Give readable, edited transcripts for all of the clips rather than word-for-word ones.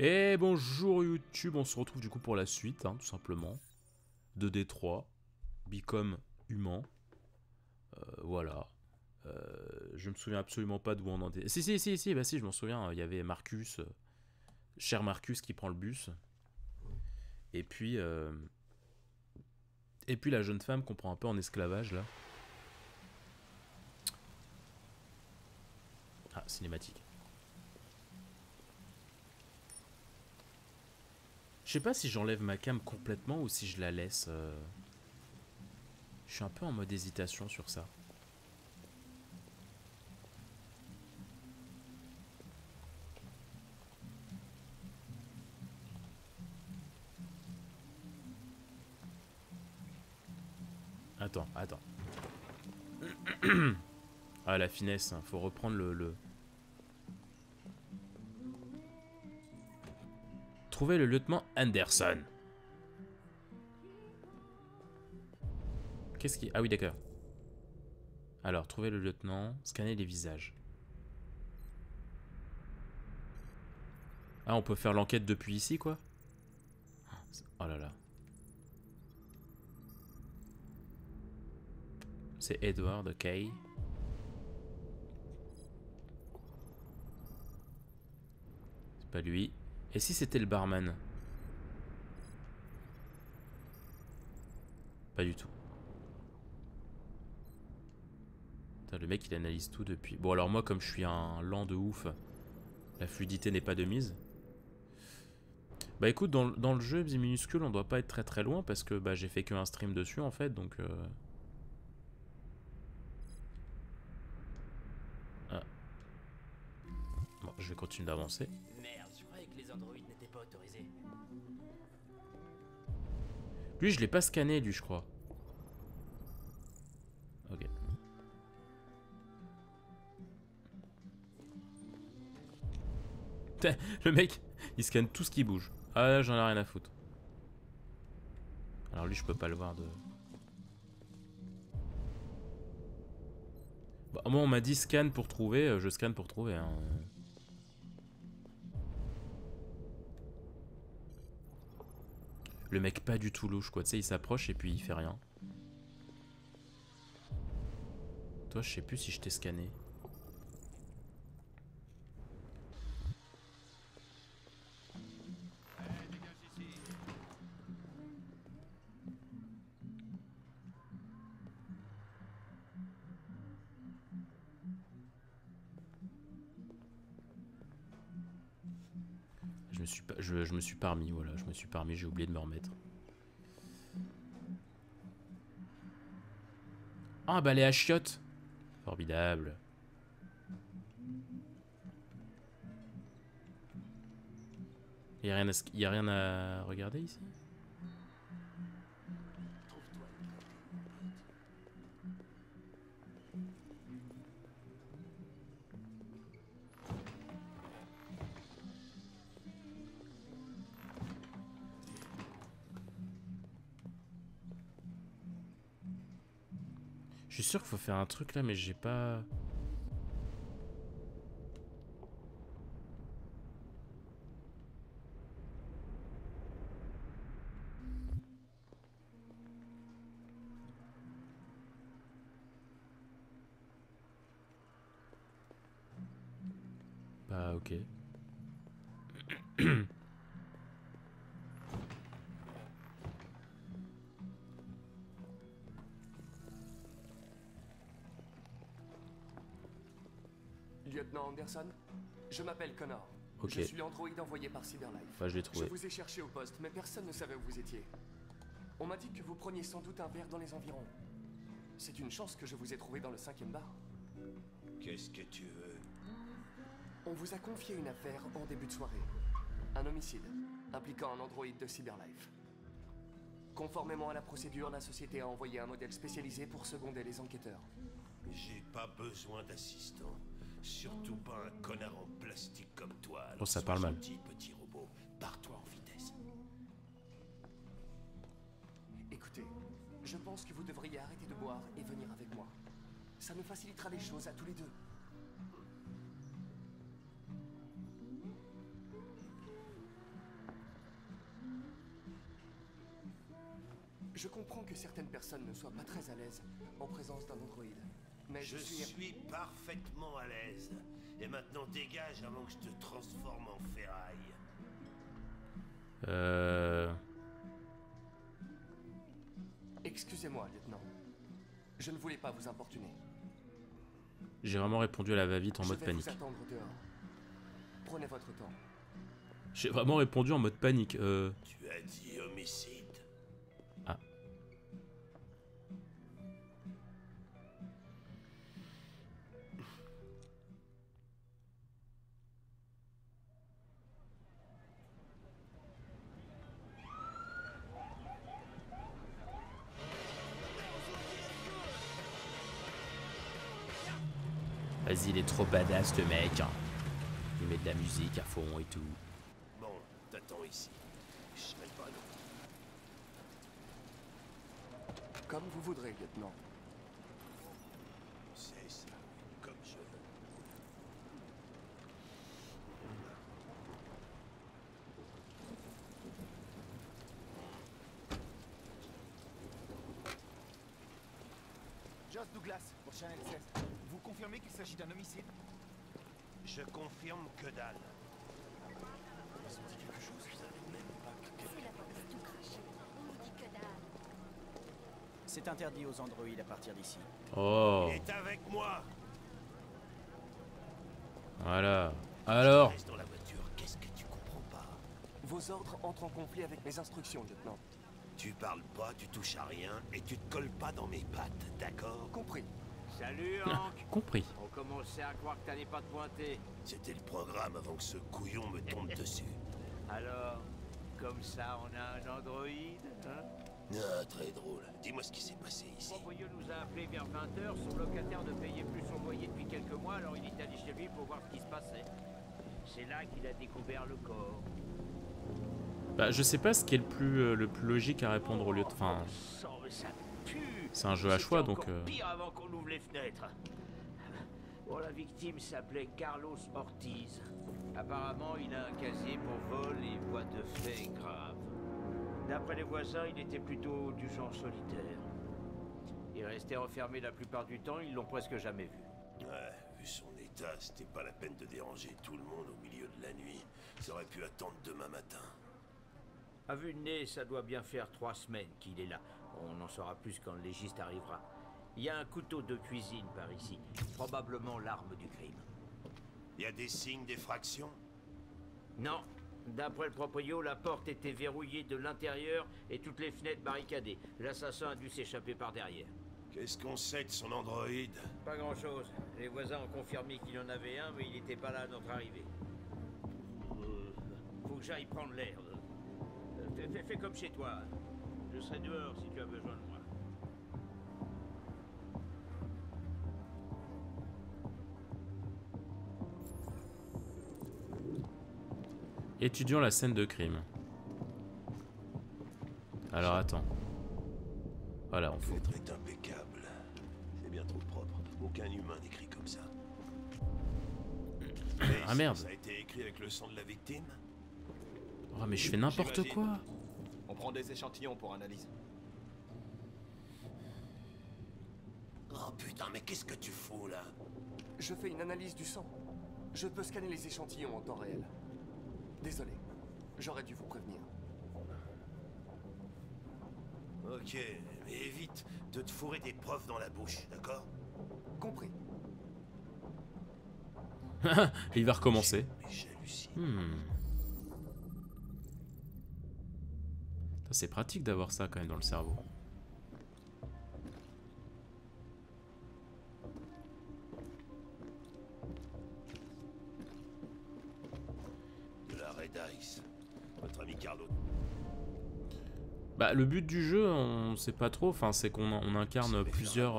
Et bonjour YouTube, on se retrouve du coup pour la suite, hein, tout simplement. De Détroit, Become Human. Voilà. Je me souviens absolument pas d'où on en était. Si, bah si, je m'en souviens. Il y avait Marcus, cher Marcus qui prend le bus. Et puis, la jeune femme qu'on prend un peu en esclavage là. Ah, cinématique. Je sais pas si j'enlève ma cam complètement ou si je la laisse. Je suis un peu en mode hésitation sur ça. Attends. Ah, la finesse, hein. Faut reprendre le... Trouver le lieutenant Anderson. Qu'est-ce qui... Ah oui, d'accord. Alors, trouver le lieutenant, scanner les visages. Ah, on peut faire l'enquête depuis ici, quoi? Oh là là. C'est Edward, ok. C'est pas lui. Et si c'était le barman? Pas du tout. Putain, le mec, il analyse tout depuis... Bon, alors moi, comme je suis un lent de ouf, la fluidité n'est pas de mise. Bah écoute, dans le jeu minuscule, on doit pas être très loin parce que bah, j'ai fait qu'un stream dessus, en fait, donc... Ah. Bon, je vais continuer d'avancer. Merde, je croyais que les androïdes n'étaient pas autorisés. Lui, je l'ai pas scanné, lui, je crois. Ok. Le mec, il scanne tout ce qui bouge. Ah là, j'en ai rien à foutre. Alors lui, je peux pas le voir de... Bah, moi, on m'a dit scan pour trouver, je scanne pour trouver. Hein. Le mec pas du tout louche, quoi. Tu sais, il s'approche et puis il fait rien. Toi, je sais plus si je t'ai scanné. Je me suis pas remis, voilà. Je me suis pas remis, j'ai oublié de me remettre. Ah, bah les à chiottes. Formidable. Y a rien à regarder ici? Trouve-toi. Je suis sûr qu'il faut faire un truc là, mais j'ai pas... Bah, ok. Lieutenant Anderson, je m'appelle Connor. Ok. Je suis l'androïde envoyé par Cyberlife. Bah, je l'ai Je trouvé. vous ai cherché au poste, mais personne ne savait où vous étiez. On m'a dit que vous preniez sans doute un verre dans les environs. C'est une chance que je vous ai trouvé dans le 5e bar. Qu'est-ce que tu veux? On vous a confié une affaire en début de soirée. Un homicide, impliquant un androïde de Cyberlife. Conformément à la procédure, la société a envoyé un modèle spécialisé pour seconder les enquêteurs. J'ai pas besoin d'assistant. Surtout pas un connard en plastique comme toi. Oh, ça Sois parle mal. gentil, petit robot. Pars-toi en vitesse. Écoutez, je pense que vous devriez arrêter de boire et venir avec moi. Ça nous facilitera les choses à tous les deux. Je comprends que certaines personnes ne soient pas très à l'aise en présence d'un androïde. Mais Je suis parfaitement à l'aise. Et maintenant dégage avant que je te transforme en ferraille. Excusez-moi, lieutenant. Je ne voulais pas vous importuner. J'ai vraiment répondu à la va-vite en mode Je vais panique. vous attendre dehors. Prenez votre temps. J'ai vraiment répondu en mode panique. Tu as dit homicide. Ah. Vas-y, il est trop badass le mec. Il met de la musique à fond et tout. Bon, t'attends ici. Je serai pas long. Comme vous voudrez, lieutenant. C'est ça, comme je veux. Joss Douglas, pour Channel 16. Vous confirmez qu'il s'agit d'un homicide? Je confirme que dalle. C'est la police tout craché. On nous dit que dalle. C'est interdit aux androïdes à partir d'ici. Oh, Il est avec moi. voilà. Alors, Reste dans la voiture, qu'est-ce que tu comprends pas? Vos ordres entrent en conflit avec mes instructions, lieutenant. Tu parles pas, tu touches à rien et tu te colles pas dans mes pattes, d'accord? Compris. Salut Hank. compris. On commençait à croire que t'allais pas te pointer. C'était le programme avant que ce couillon me tombe dessus. Alors, comme ça, on a un androïde, hein? Ah, très drôle. Dis-moi ce qui s'est passé Le ici. propriétaire nous a appelé vers 20h. Son locataire ne payait plus son loyer depuis quelques mois, alors il est allé chez lui pour voir ce qui se passait. C'est là qu'il a découvert le corps. Bah, je sais pas ce qui est le plus logique à répondre au lieu de... Enfin, Sang, mais ça pue. c'est un jeu à choix, C'était donc... encore pire avant qu'on ouvre les fenêtres. Bon, la victime s'appelait Carlos Ortiz. Apparemment, il a un casier pour vol et voies de fait graves. D'après les voisins, il était plutôt du genre solitaire. Il restait enfermé la plupart du temps, ils l'ont presque jamais vu. Ouais, vu son état, c'était pas la peine de déranger tout le monde au milieu de la nuit. Ça aurait pu attendre demain matin. À vue de nez, ça doit bien faire 3 semaines qu'il est là. On en saura plus quand le légiste arrivera. Il y a un couteau de cuisine par ici, probablement l'arme du crime. Il y a des signes d'effraction? Non, d'après le proprio, la porte était verrouillée de l'intérieur et toutes les fenêtres barricadées. L'assassin a dû s'échapper par derrière. Qu'est-ce qu'on sait de son androïde? Pas grand-chose. Les voisins ont confirmé qu'il en avait un, mais il n'était pas là à notre arrivée. Faut que j'aille prendre l'air. Fais comme chez toi. Je serai dehors si tu as besoin de moi. Étudions la scène de crime. Alors attends. Voilà, on Le faut... lettre est impeccable. C'est bien trop propre. Aucun humain n'écrit comme ça. Ah merde. Ça a été écrit avec le sang de la victime? Oh mais je fais n'importe J'imagine. quoi. On prend des échantillons pour analyse. Oh putain, mais qu'est-ce que tu fous là? Je fais une analyse du sang. Je peux scanner les échantillons en temps réel. Désolé. J'aurais dû vous prévenir. Ok, mais évite de te fourrer des preuves dans la bouche, d'accord? Compris. Il va recommencer. Mais j'hallucine. C'est pratique d'avoir ça quand même dans le cerveau. De la Red Ice. Votre ami Carlo. Bah le but du jeu, on sait pas trop. Enfin, c'est qu'on incarne plusieurs,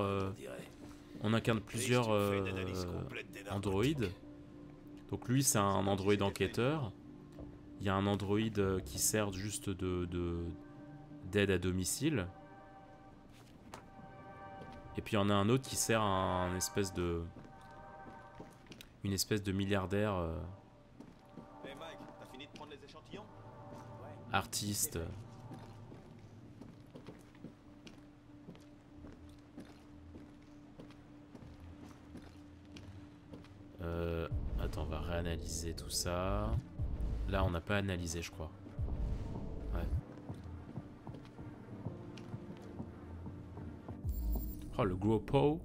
androïdes. Donc lui, c'est un androïde enquêteur. Il y a un androïde qui sert juste d'aide à domicile. Et puis il y en a un autre qui sert à une espèce de milliardaire Hey Mike, t'as fini de prendre les échantillons? artiste. attends, on va réanalyser tout ça. Là, on n'a pas analysé, je crois. Ouais. Oh, le gros pot.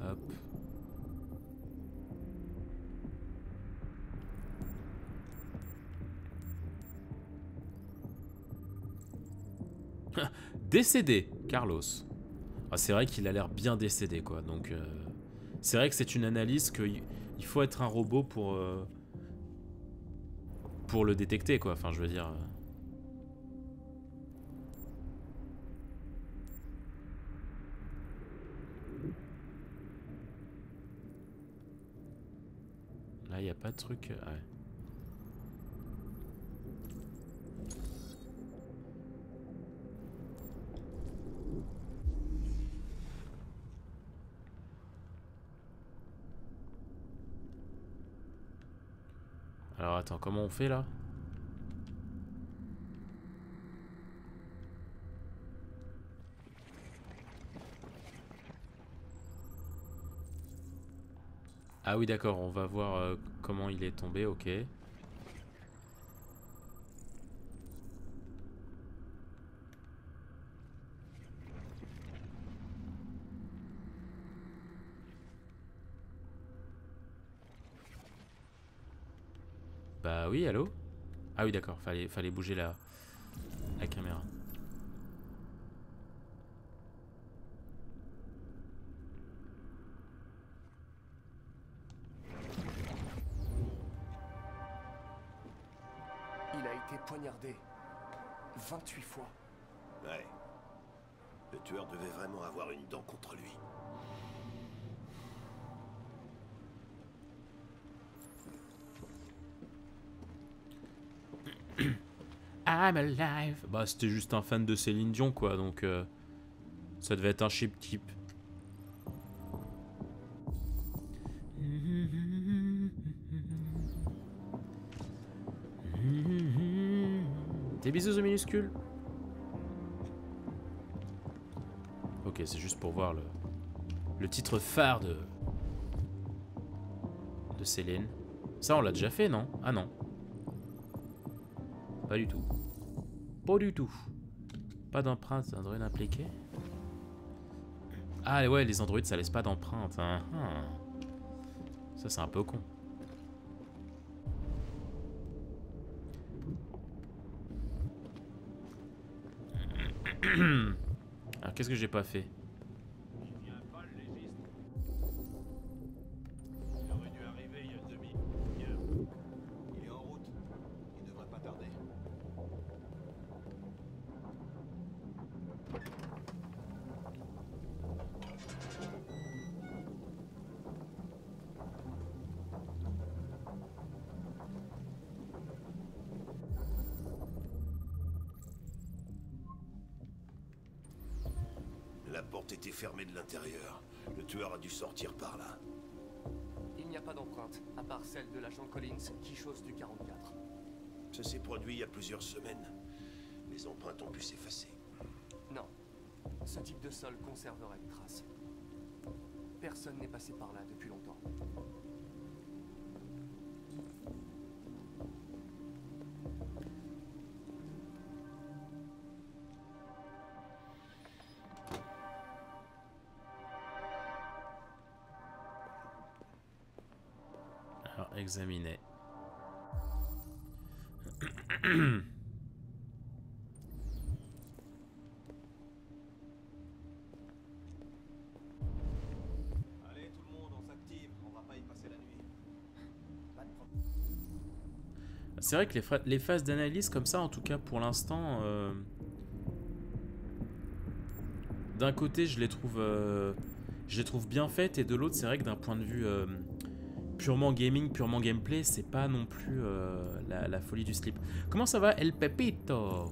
Hop. Décédé, Carlos. Ah, c'est vrai qu'il a l'air bien décédé, quoi. Donc, c'est vrai que c'est une analyse que il faut être un robot pour le détecter, quoi. Enfin, je veux dire. Là, il n'y a pas de truc. Ouais. Alors attends, comment on fait là? Ah oui d'accord, on va voir comment il est tombé, ok. Bah oui, allô? Ah oui d'accord, fallait bouger la caméra. Il a été poignardé 28 fois. Ouais. Le tueur devait vraiment avoir une dent contre lui. I'm alive. Bah c'était juste un fan de Céline Dion quoi, donc ça devait être un cheap type. Des bisous aux minuscules. Ok, c'est juste pour voir le titre phare de Céline. Ça on l'a déjà fait, non? Ah non. Pas du tout. Pas du tout. Pas d'empreinte Android impliquée. Ah ouais, les Android ça laisse pas d'empreinte. Hein. Ça c'est un peu con. Alors qu'est-ce que j'ai pas fait? La porte était fermée de l'intérieur. Le tueur a dû sortir par là. Il n'y a pas d'empreinte, à part celle de l'agent Collins qui chose du 44. Ça s'est produit il y a plusieurs semaines. Les empreintes ont pu s'effacer. Non. Ce type de sol conserverait une trace. Personne n'est passé par là depuis longtemps. Alors, examiner. Allez tout le monde, on s'active, on va pas y passer la nuit. C'est vrai que les phases d'analyse comme ça, en tout cas pour l'instant, d'un côté je les trouve bien faites et de l'autre c'est vrai que d'un point de vue purement gaming, purement gameplay, c'est pas non plus la folie du slip. Comment ça va El Pepito?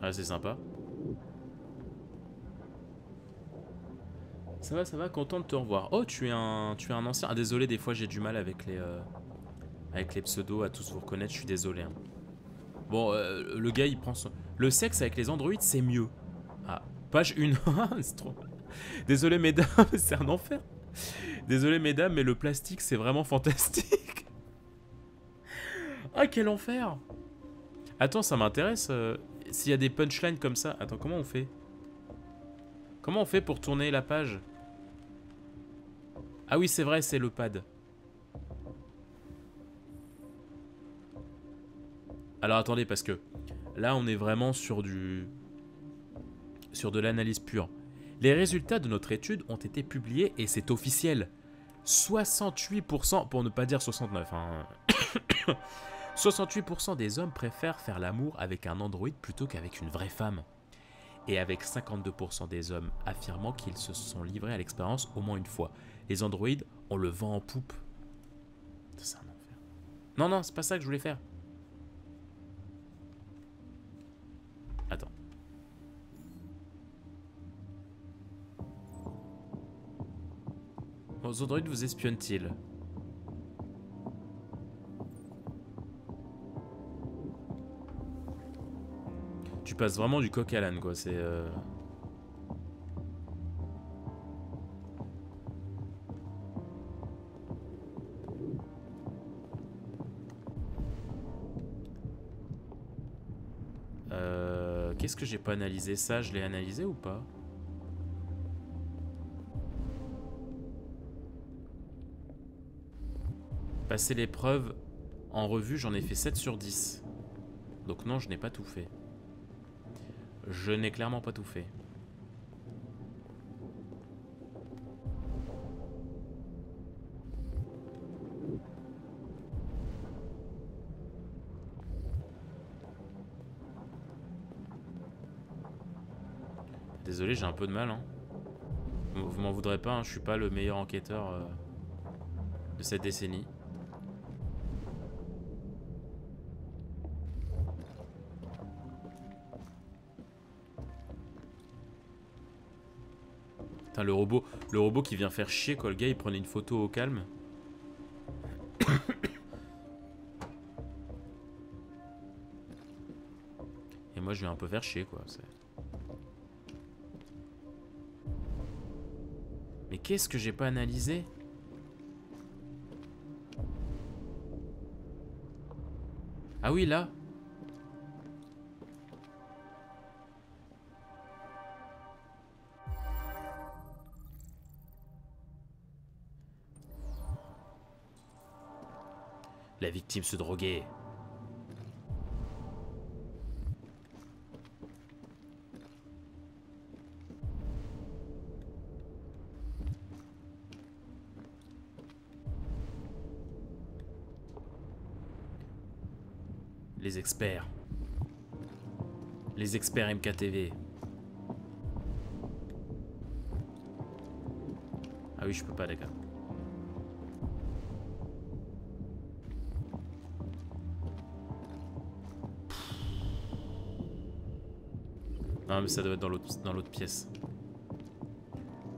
Ah, c'est sympa. Ça va, content de te revoir. Oh, tu es un ancien. Ah, désolé, des fois j'ai du mal avec les pseudos à tous vous reconnaître, je suis désolé. Hein. Bon, le gars il prend son... Le sexe avec les androïdes, c'est mieux. Ah, page 1. C'est trop... Désolé mesdames, c'est un enfer. Désolé mesdames, mais le plastique c'est vraiment fantastique. Ah, quel enfer. Attends, ça m'intéresse. S'il y a des punchlines comme ça... Attends, comment on fait? Comment on fait pour tourner la page? Ah oui, c'est vrai, c'est le pad. Alors attendez, parce que là, on est vraiment sur de l'analyse pure. Les résultats de notre étude ont été publiés et c'est officiel. 68%, pour ne pas dire 69, hein. 68% des hommes préfèrent faire l'amour avec un androïde plutôt qu'avec une vraie femme. Et avec 52% des hommes affirmant qu'ils se sont livrés à l'expérience au moins une fois. Les androïdes, on le vend en poupe. C'est un enfer. Non, non, c'est pas ça que je voulais faire. Attends. Vos androïdes vous espionnent-ils? Tu passes vraiment du coq à l'âne, quoi. C'est... Qu'est-ce que j'ai pas analysé? Ça, je l'ai analysé ou pas? Passer l'épreuve en revue, j'en ai fait 7 sur 10. Donc non, je n'ai pas tout fait. Je n'ai clairement pas tout fait. Désolé, j'ai un peu de mal. Hein. Vous m'en voudrez pas, hein, je suis pas le meilleur enquêteur de cette décennie. Putain, le robot qui vient faire chier quoi, le gars il prenait une photo au calme. Et moi je viens un peu faire chier quoi. Mais qu'est-ce que j'ai pas analysé? Ah oui là. La victime se droguait. Les experts. Les experts MKTV. Ah oui, je peux pas, d'accord. Non mais ça doit être dans l'autre pièce.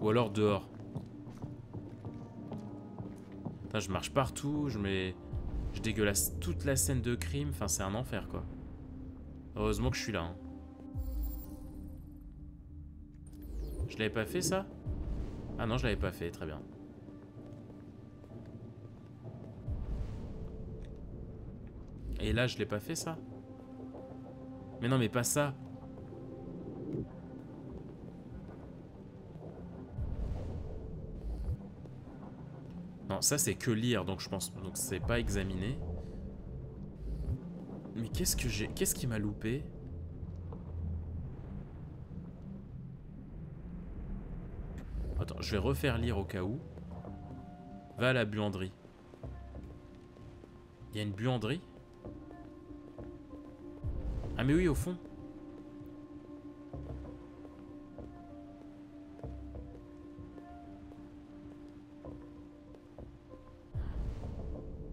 Ou alors dehors. Putain, je marche partout, je dégueulasse toute la scène de crime, enfin c'est un enfer quoi. Heureusement que je suis là. Hein. Je l'avais pas fait ça? Ah non, je l'avais pas fait, très bien. Et là je l'ai pas fait ça? Mais non mais pas ça. Non, ça c'est que lire, donc je pense, donc c'est pas examiné. Mais qu'est-ce qui m'a loupé? Attends, je vais refaire lire au cas où. Va à la buanderie. Il y a une buanderie? Ah mais oui, au fond.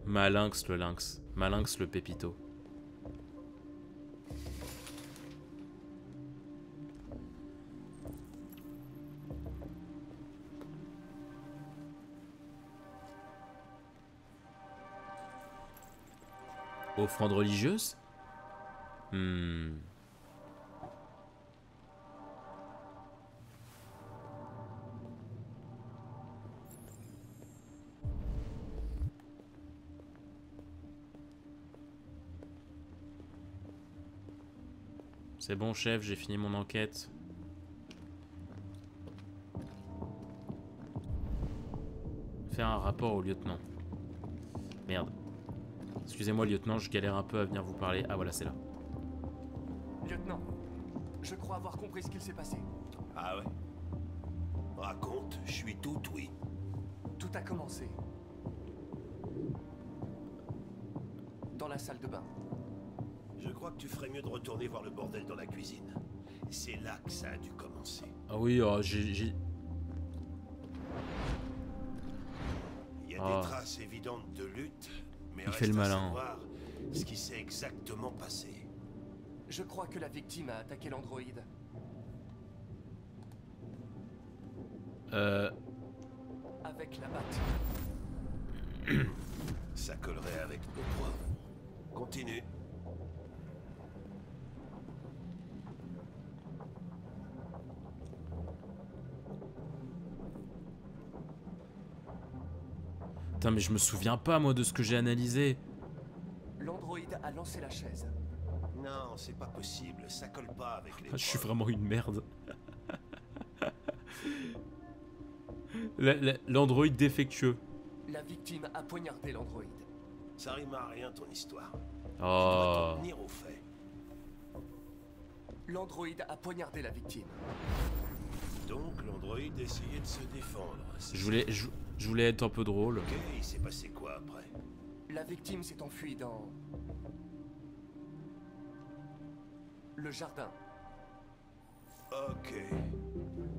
Malinx le lynx. Malinx le pépito. Offrande religieuse? Hmm. C'est bon, chef, j'ai fini mon enquête. Faire un rapport au lieutenant. Merde. Excusez-moi, lieutenant, je galère un peu à venir vous parler. Ah, voilà, c'est là. Lieutenant, je crois avoir compris ce qu'il s'est passé. Ah ouais? Raconte, je suis tout oui. Tout a commencé dans la salle de bain. Je crois que tu ferais mieux de retourner voir le bordel dans la cuisine. C'est là que ça a dû commencer. Ah oui, j'ai... Il y a Ah. des traces évidentes de lutte, mais Il reste fait le à malin. savoir ce qui s'est exactement passé. Je crois que la victime a attaqué l'androïde. Avec la batte. Ça collerait avec nos preuves. Continue. Putain, mais je me souviens pas, moi, de ce que j'ai analysé. L'androïde a lancé la chaise. Non, c'est pas possible. Ça colle pas avec les Je suis preuves. vraiment une merde. L'android défectueux. La victime a poignardé l'androïde. Ça rime à rien ton histoire. Tu dois Oh. t'en tenir aux faits. L'androïde a poignardé la victime. Donc l'androïde essayait de se défendre. c'est Je voulais être un peu drôle. Ok, il s'est passé quoi après? La victime s'est enfuie dans le jardin. Ok.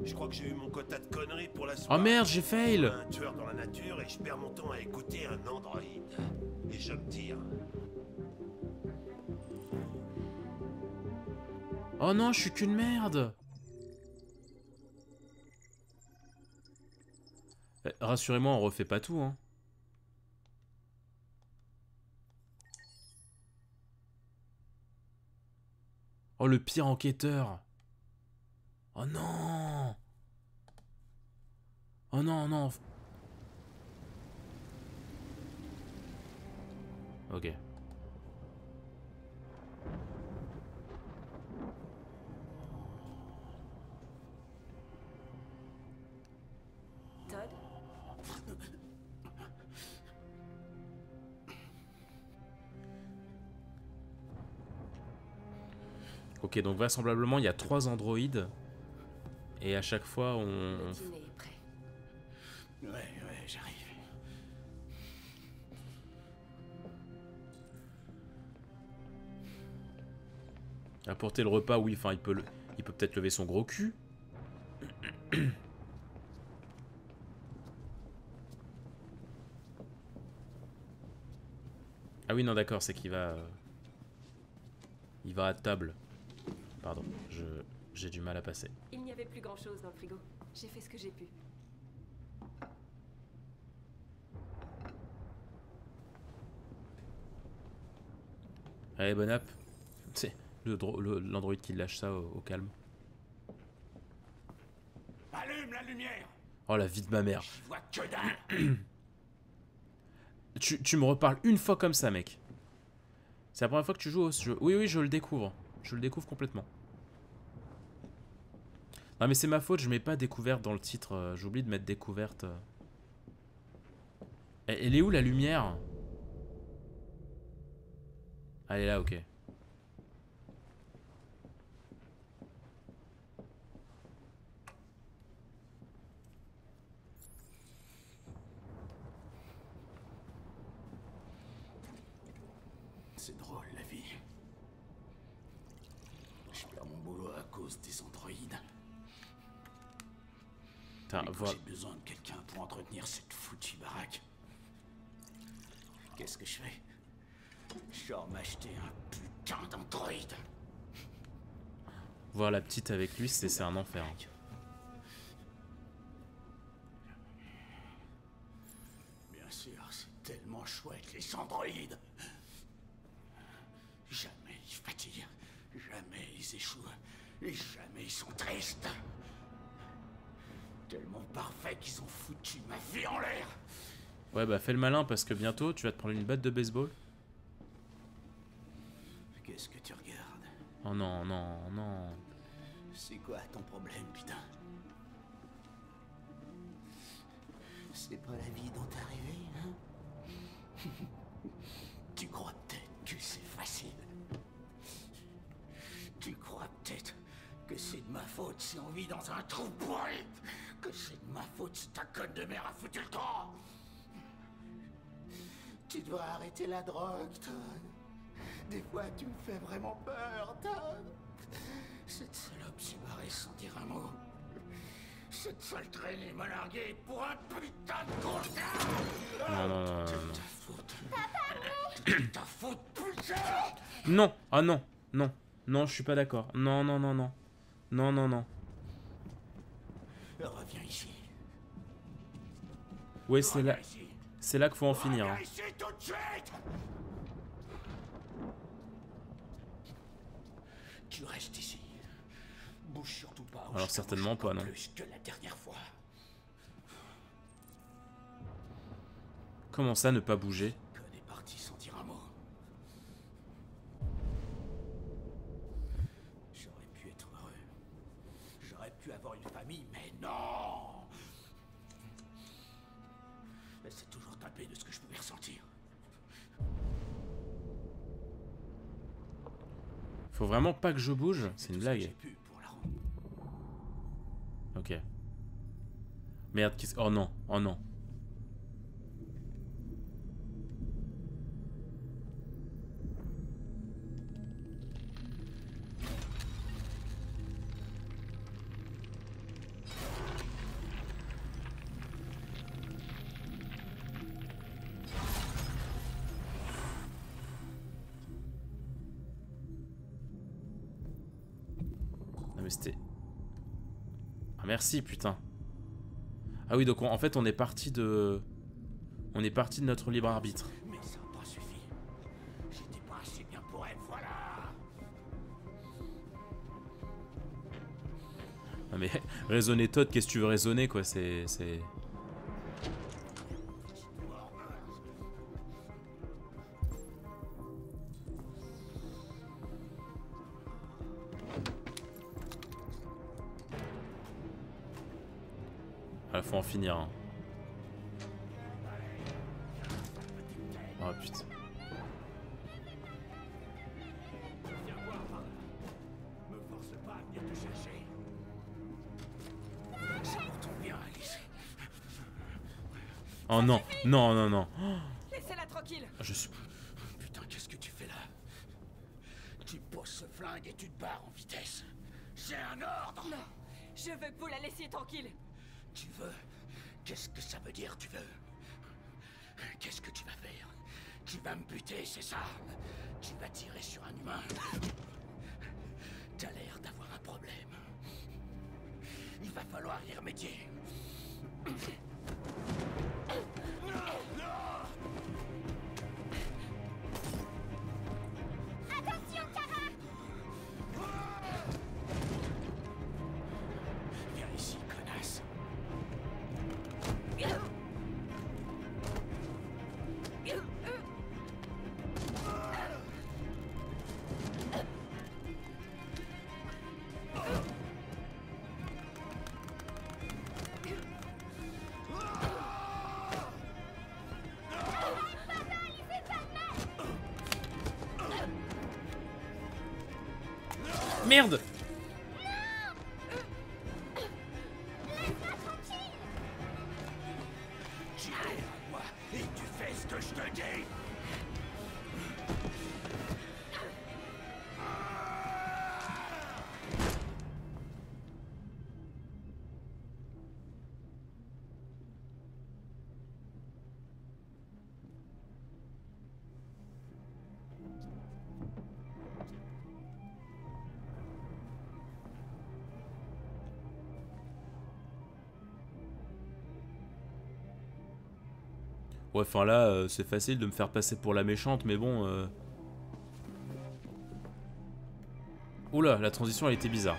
Je crois que j'ai eu mon quota de conneries pour la soirée. Oh merde, j'ai fail. Un tueur dans la nature et je perds mon temps à écouter un androïde. Et je me tire. Oh non, je suis qu'une merde. Rassurez-moi, on refait pas tout, hein. Oh, le pire enquêteur. Oh non. Oh non, non. Ok. Todd? Ok, donc vraisemblablement, il y a 3 androïdes. Et à chaque fois, Le on... dîner est prêt. Ouais, j'arrive. Apporter le repas, oui, enfin, il peut peut-être lever son gros cul. Ah oui, non, d'accord, c'est qu'il va... Il va à table. Pardon, j'ai du mal à passer. Il n'y avait plus grand-chose dans le frigo. J'ai fait ce que j'ai pu. Allez, bon app. C'est l'android qui lâche ça au calme. Allume la lumière. Oh, la vie de ma mère. Je vois que dalle. Tu me reparles une fois comme ça, mec. C'est la première fois que tu joues au jeu. Oui, oui, je le découvre. Je le découvre complètement. Non, mais c'est ma faute, je mets pas découverte dans le titre. J'oublie de mettre découverte. Elle est où la lumière? Elle est là, ok. C'est drôle la vie. Je perds mon boulot à cause des androïdes. Putain, Et quand voilà. j'ai besoin de quelqu'un pour entretenir cette foutue baraque. Qu'est-ce que je fais? Je sors m'acheter un putain d'androïde. Voir la petite avec lui, c'est un enfer. Bien sûr, c'est tellement chouette les androïdes. Jamais ils échouent. Et jamais ils sont tristes. Tellement parfait qu'ils ont foutu ma vie en l'air. Ouais, bah fais le malin parce que bientôt tu vas te prendre une batte de baseball. Qu'est-ce que tu regardes? Oh non, non, non. C'est quoi ton problème, putain? C'est pas la vie dont t'es arrivé, hein? Tu crois peut-être que c'est facile. Tu crois peut-être que c'est de ma faute si on vit dans un trou pourri. Que c'est de ma faute si ta conne de mère a foutu le camp. Tu dois arrêter la drogue, Todd. Des fois, tu me fais vraiment peur, Todd. Cette salope s'est barrée sans dire un mot. Cette sale traînée m'a largué pour un putain de gros. Non, non, non, non, C'est non. ta faute. C'est ta faute, putain. Non! Ah non! Non! Non, je suis pas d'accord. Non, non, non, non. Non, non, non. Reviens ici. Ouais, c'est là. Reviens ici. C'est là qu'il faut en finir. Hein. Reviens ici tout de suite. Tu restes ici. Bouge surtout pas. ou Alors, je te certainement bouge pas, non. Plus que la dernière fois. Comment ça, ne pas bouger? Code est parti sans dire un mot. J'aurais pu être heureux. J'aurais pu avoir une famille, mais non. Elle s'est toujours tapée de ce que je pouvais ressentir. Faut vraiment pas que je bouge? C'est une Tout ce que blague. j'ai pu pour la rendre. Ok. Merde, qu'est-ce... Oh non, oh non. Non mais c'était... Ah merci, putain. Ah oui, donc en fait on est parti de... On est parti de notre libre arbitre. Mais ça n'a pas suffi. J'étais pas assez bien pour elle, voilà. Non mais raisonner Todd, qu'est-ce que tu veux raisonner quoi? C'est... Ah, faut en finir. Hein. Oh putain. Viens voir par là. Me force pas à venir te chercher. C'est pour ton bien, Alice. Oh non, non, non, non. Laissez-la tranquille. Je suis... Putain, qu'est-ce que tu fais là? Tu poses ce flingue et tu te barres en vitesse. J'ai un ordre. Non, je veux que vous la laissiez tranquille. Tu veux? Qu'est-ce que ça veut dire, tu veux? Qu'est-ce que tu vas faire? Tu vas me buter, c'est ça? Tu vas tirer sur un humain? T'as l'air d'avoir un problème. Il va falloir y remédier. Attention, Kara! Viens ici, connasse. Merde! Tu es à moi et tu fais ce que je te dis. Ouais, enfin là, c'est facile de me faire passer pour la méchante, mais bon... Oula, la transition elle était bizarre.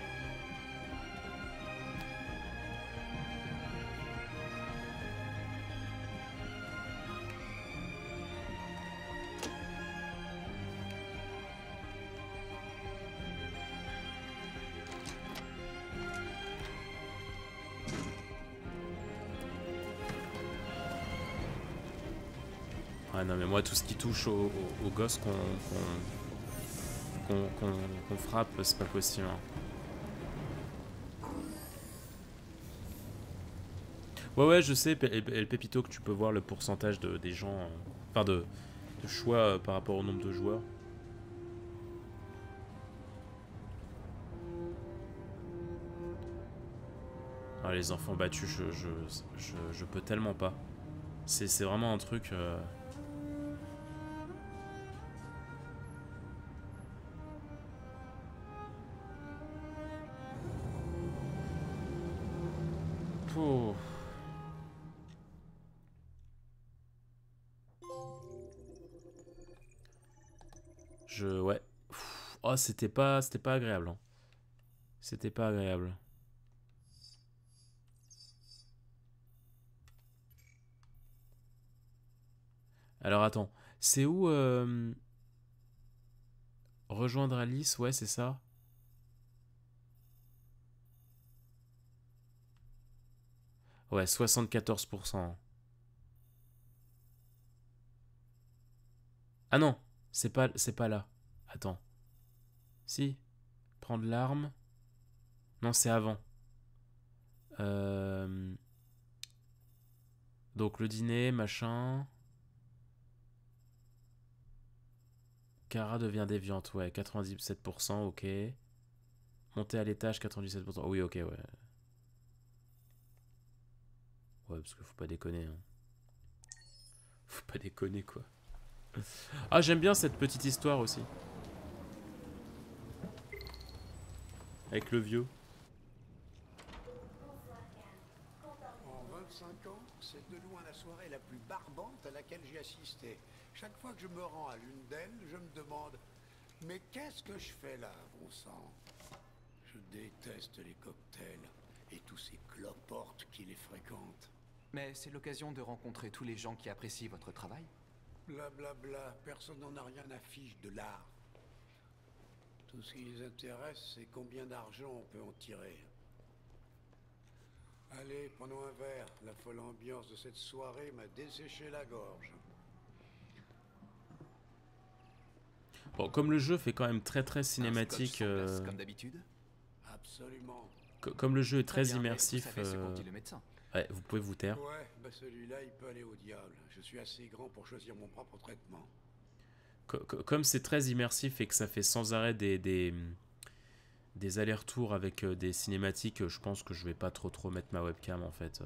Ouais, non mais moi tout ce qui touche aux gosses qu'on frappe, c'est pas possible. Hein. Ouais, je sais, El Pepito, que tu peux voir le pourcentage des gens, enfin de choix par rapport au nombre de joueurs. Ah, les enfants battus, je peux tellement pas. C'est vraiment un truc... Oh. Ouais. Oh, c'était pas agréable. Hein. C'était pas agréable. Alors attends, c'est où rejoindre Alice, ouais, c'est ça. Ouais, 74%. Ah non, c'est pas là. Attends. Si, prendre l'arme. Non, c'est avant. Donc le dîner, machin. Kara devient déviante, ouais, 97%, ok. Monter à l'étage, 97%. Oui, ok, ouais. Ouais, parce qu'il faut pas déconner. Hein. Faut pas déconner, quoi. Ah, j'aime bien cette petite histoire aussi. Avec le vieux. En 25 ans, c'est de loin la soirée la plus barbante à laquelle j'ai assisté. Chaque fois que je me rends à l'une d'elles, je me demande « Mais qu'est-ce que je fais là, bon sang ?» Je déteste les cocktails et tous ces cloportes qui les fréquentent. Mais c'est l'occasion de rencontrer tous les gens qui apprécient votre travail. Blablabla, personne n'en a rien à fiche de l'art. Tout ce qui les intéresse, c'est combien d'argent on peut en tirer. Allez, prenons un verre. La folle ambiance de cette soirée m'a desséché la gorge. Bon, comme le jeu fait quand même très cinématique... Comme d'habitude. Absolument. Comme le jeu est très bien, immersif... vous savez ce qu'en dit le médecin. Ouais, vous pouvez vous taire. Ouais, bah celui-là, il peut aller au diable. Je suis assez grand pour choisir mon propre traitement. Comme c'est très immersif et que ça fait sans arrêt des allers-retours avec des cinématiques, je pense que je vais pas trop mettre ma webcam en fait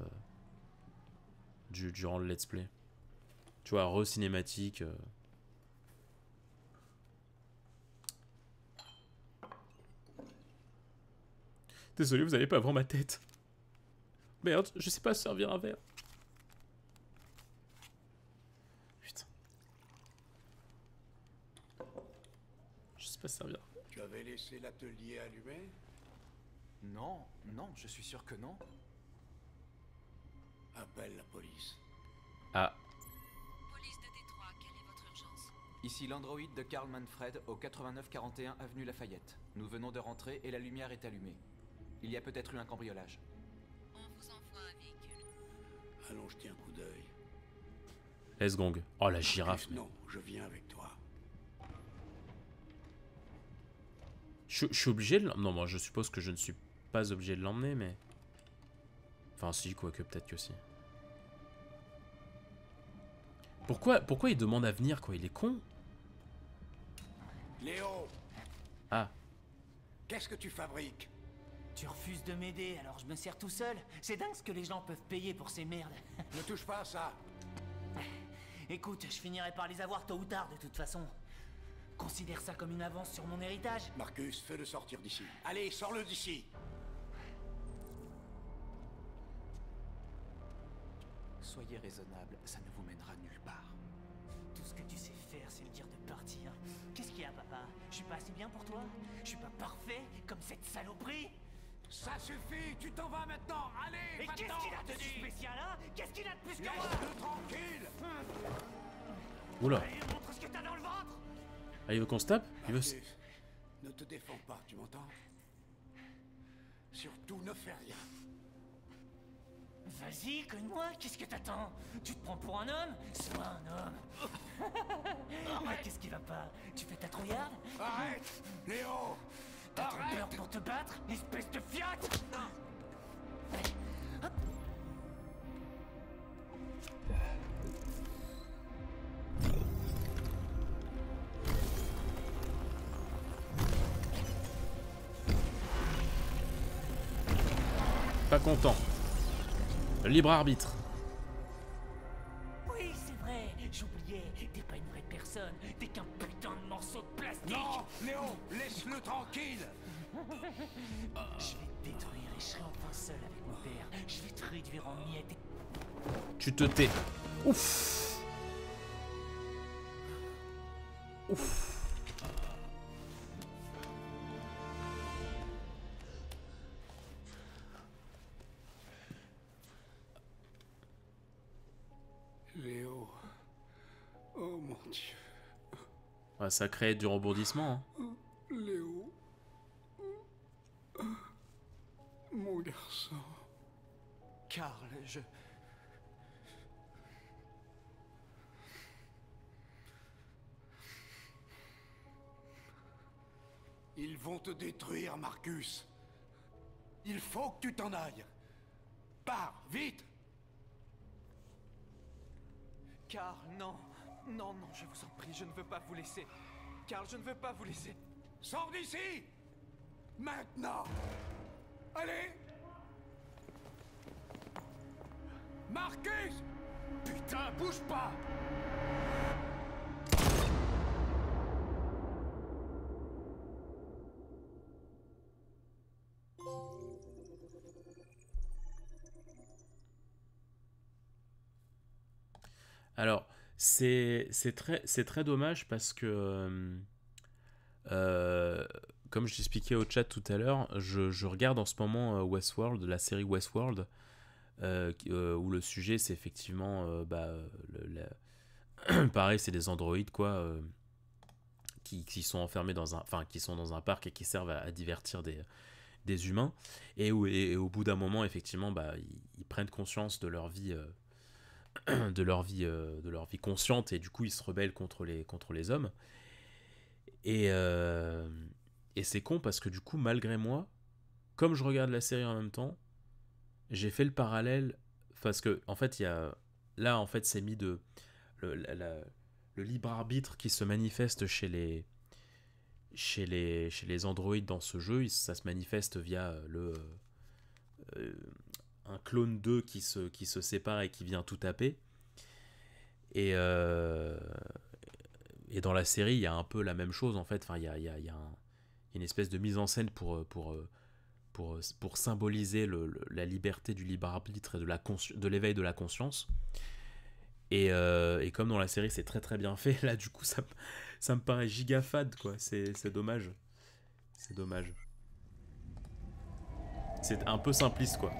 durant le let's play. Tu vois, re-cinématique. Désolé, vous allez pas voir ma tête. Merde, je sais pas servir un verre. Putain. Je sais pas servir. Tu avais laissé l'atelier allumé? Non, je suis sûr que non. Appelle la police. Ah. Police de Détroit, quelle est votre urgence? Ici l'androïde de Karl Manfred au 8941 avenue Lafayette. Nous venons de rentrer et la lumière est allumée. Il y a peut-être eu un cambriolage. On vous envoie un véhicule. Allons jeter un coup d'œil. Let's gong. Oh la girafe. Non, je viens avec toi. Je suis obligé de... Non, moi je suppose que je ne suis pas obligé de l'emmener, mais... Enfin si, quoique peut-être que si. Pourquoi il demande à venir, quoi? Il est con? Léo! Ah. Qu'est-ce que tu fabriques? Tu refuses de m'aider, alors je me sers tout seul. C'est dingue ce que les gens peuvent payer pour ces merdes. Ne touche pas à ça. Écoute, je finirai par les avoir tôt ou tard de toute façon. Considère ça comme une avance sur mon héritage. Marcus, fais-le sortir d'ici. Allez, sors-le d'ici. Soyez raisonnable, ça ne vous mènera nulle part. Tout ce que tu sais faire, c'est me dire de partir. Qu'est-ce qu'il y a, papa? Je suis pas assez bien pour toi? Je suis pas parfait comme cette saloperie? Ça suffit, tu t'en vas maintenant. Allez, Mais qu'est-ce va-t'en, qu'il a je de te si dis. spécial, hein? Qu'est-ce qu'il a de plus que moi? Laisse-le tranquille. Oula. Allez, montre ce que t'as dans le ventre! Ah, il veut qu'on se tape? Il veut... Marcus, ne te défends pas, tu m'entends? Surtout ne fais rien. Vas-y, cogne-moi, qu'est-ce que t'attends? Tu te prends pour un homme? Sois un homme! Ah, qu'est-ce qui va pas? Tu fais ta trouillarde? Arrête, Léo. T'as trop Arrête. peur pour te battre, espèce de fiotte! Allez, hop. Pas content. Le libre arbitre. Oui, c'est vrai, j'oubliais, t'es pas une vraie personne, t'es qu'un putain de morceau de plastique! Non, Léo, laisse-le tranquille. Je vais te détruire et je serai enfin seul avec mon père. Je vais te réduire en miettes et... Tu te tais. Ouf. Ouf. Léo. Oh mon Dieu. Ouais, ça crée du rebondissement. Hein. Léo. Mon garçon. Karl, Ils vont te détruire, Marcus. Il faut que tu t'en ailles. Pars, vite. Karl, non. Non, non, je vous en prie, je ne veux pas vous laisser. Karl, je ne veux pas vous laisser. Sors d'ici. Maintenant. Allez. Marcus. Putain, bouge pas. Alors, c'est très dommage parce que, comme je l'expliquais au chat tout à l'heure, je regarde en ce moment Westworld, la série Westworld, où le sujet c'est effectivement, pareil, c'est des androïdes quoi, qui sont enfermés qui sont dans un parc et qui servent à divertir des humains, et au bout d'un moment effectivement, ils prennent conscience de leur vie. De leur vie consciente, et du coup ils se rebellent contre les hommes, et c'est con parce que du coup, malgré moi, comme je regarde la série en même temps, j'ai fait le parallèle, parce que en fait là en fait c'est mis le libre arbitre qui se manifeste chez les androïdes dans ce jeu, ça se manifeste via un clone d'eux qui se sépare et qui vient tout taper. Et dans la série, il y a un peu la même chose en fait. Enfin, il y a une espèce de mise en scène pour symboliser la liberté du libre arbitre et de l'éveil de la conscience. Et comme dans la série, c'est très très bien fait, là du coup, ça me paraît giga fade, quoi. C'est dommage. C'est dommage. C'est un peu simpliste, quoi.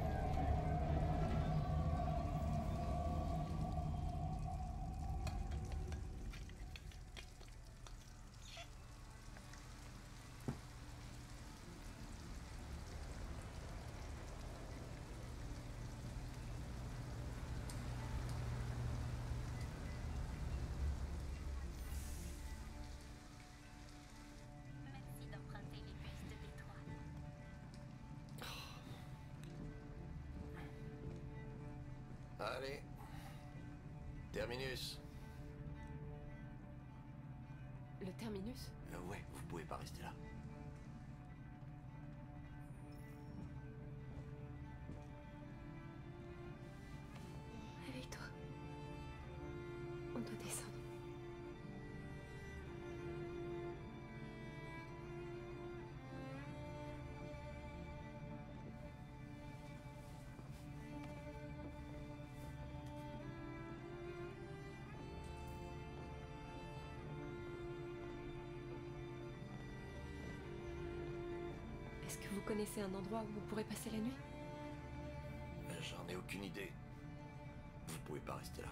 Merci d'emprunter les bus de Détroit. Allez. Terminus. Le terminus? Ouais, vous pouvez pas rester là. Réveille-toi. On doit descendre. Est-ce que vous connaissez un endroit où on pourrait passer la nuit? J'en ai aucune idée. Vous pouvez pas rester là.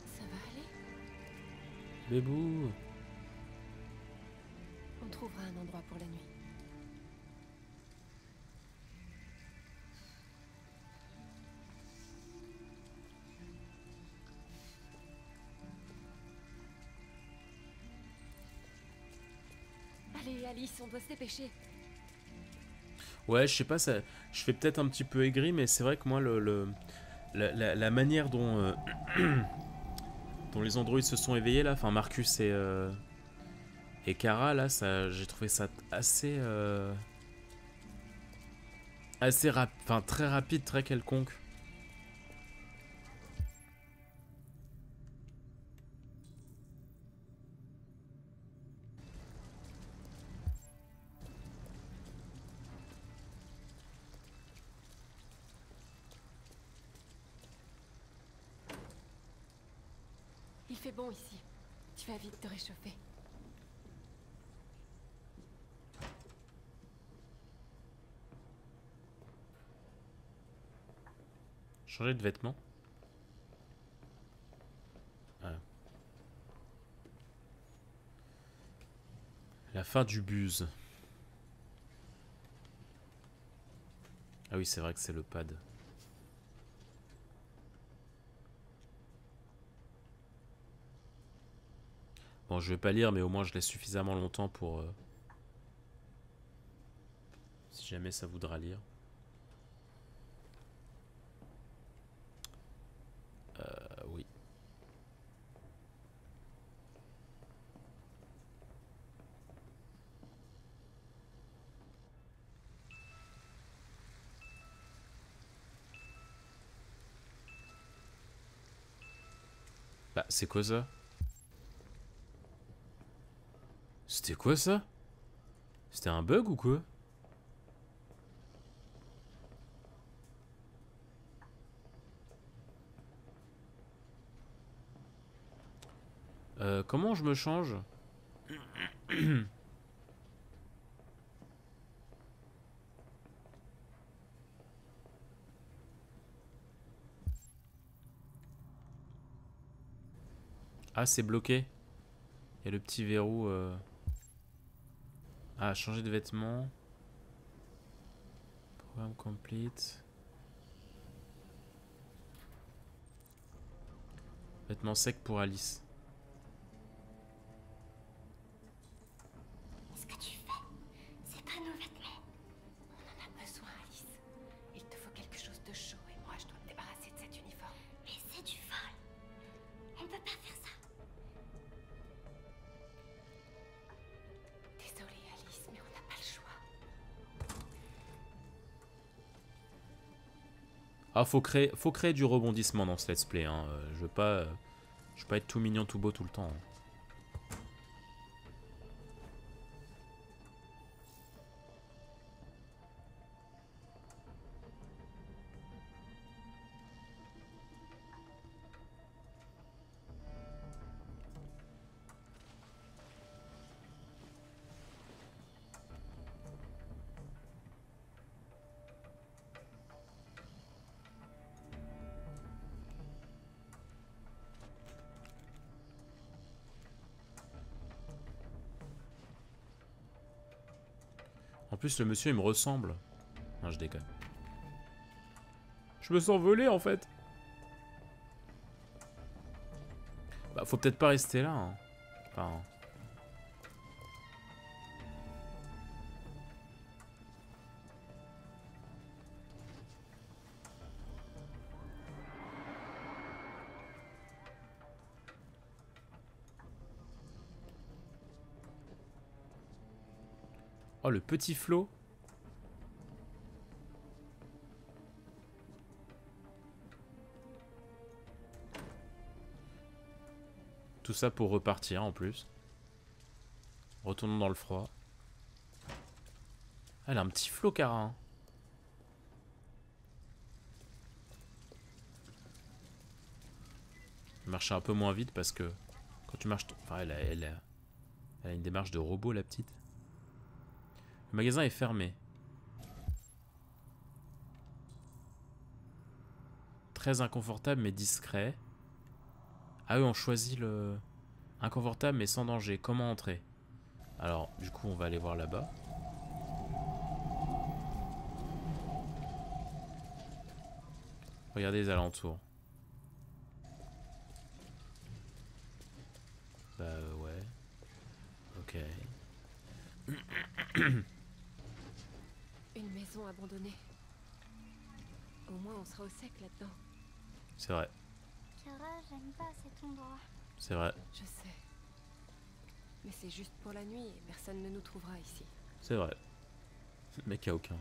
Ça va aller? Bébou. On trouvera un endroit pour la nuit. Allez, Alice, on doit se dépêcher. Ouais, je sais pas, ça, je fais peut-être un petit peu aigri, mais c'est vrai que moi, la manière dont, dont les androïdes se sont éveillés, là, enfin Marcus et Kara, là, ça, j'ai trouvé ça assez... assez rapide, enfin très rapide, très quelconque. Il fait bon ici. Tu vas vite te réchauffer. Changer de vêtements. Ah. La fin du buse. Ah oui, c'est vrai que c'est le pad. Bon, je vais pas lire, mais au moins je laisse suffisamment longtemps pour... si jamais ça voudra lire. Oui. Bah, c'est quoi ça? C'était quoi ça? C'était un bug ou quoi? Comment je me change? Ah, c'est bloqué. Il y a le petit verrou. Ah, changer de vêtements. Programme complete. Vêtements secs pour Alice. Ce que tu fais, c'est pas nos vêtements. On en a besoin, Alice. Il te faut quelque chose de chaud et moi je dois me débarrasser de cet uniforme. Mais c'est du vol. On peut pas faire ça. Désolée, Alice, mais on n'a pas le choix. Ah, faut créer du rebondissement dans ce let's play. Hein. Je veux pas être tout mignon, tout beau tout le temps. Hein. En plus, le monsieur, il me ressemble. Non, je déconne. Je me sens volé, en fait. Bah, faut peut-être pas rester là. Hein. Enfin... Oh, le petit flot. Tout ça pour repartir en plus. Retournons dans le froid. Elle a un petit flot carin. Marcher un peu moins vite parce que quand tu marches... Enfin, elle a une démarche de robot, la petite. Le magasin est fermé. Très inconfortable mais discret. Ah oui, on choisit le... Inconfortable mais sans danger. Comment entrer? Alors, du coup, on va aller voir là-bas. Regardez les alentours. Bah ouais. Ok. Une maison abandonnée. Au moins on sera au sec là-dedans. C'est vrai. Kara, j'aime pas cet endroit. C'est vrai. Je sais. Mais c'est juste pour la nuit et personne ne nous trouvera ici. C'est vrai. Le mec a aucun.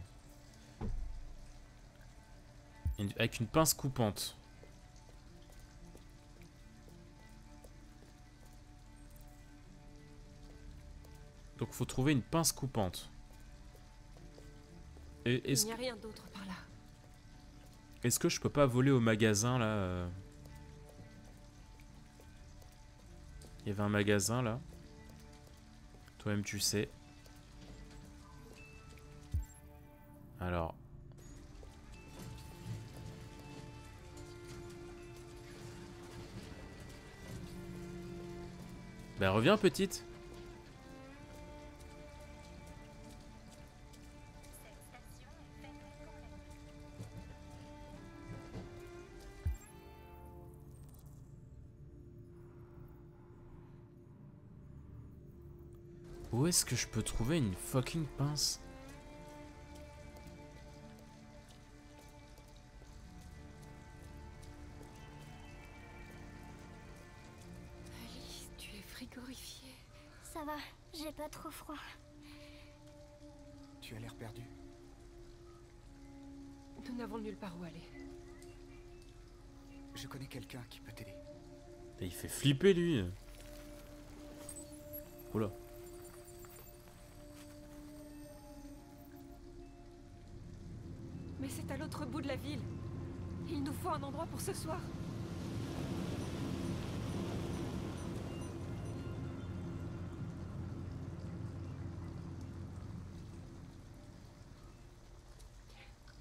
Avec une pince coupante. Donc faut trouver une pince coupante. Et Il n'y a rien d'autre par là. est-ce que je peux pas voler au magasin là Il y avait un magasin là. Toi-même tu sais. Alors. Ben reviens petite. Où est-ce que je peux trouver une fucking pince? Alice, tu es frigorifiée. Ça va, j'ai pas trop froid. Tu as l'air perdu. Nous n'avons nulle part où aller. Je connais quelqu'un qui peut t'aider. Et il fait flipper lui. Oula. Mais c'est à l'autre bout de la ville. Il nous faut un endroit pour ce soir.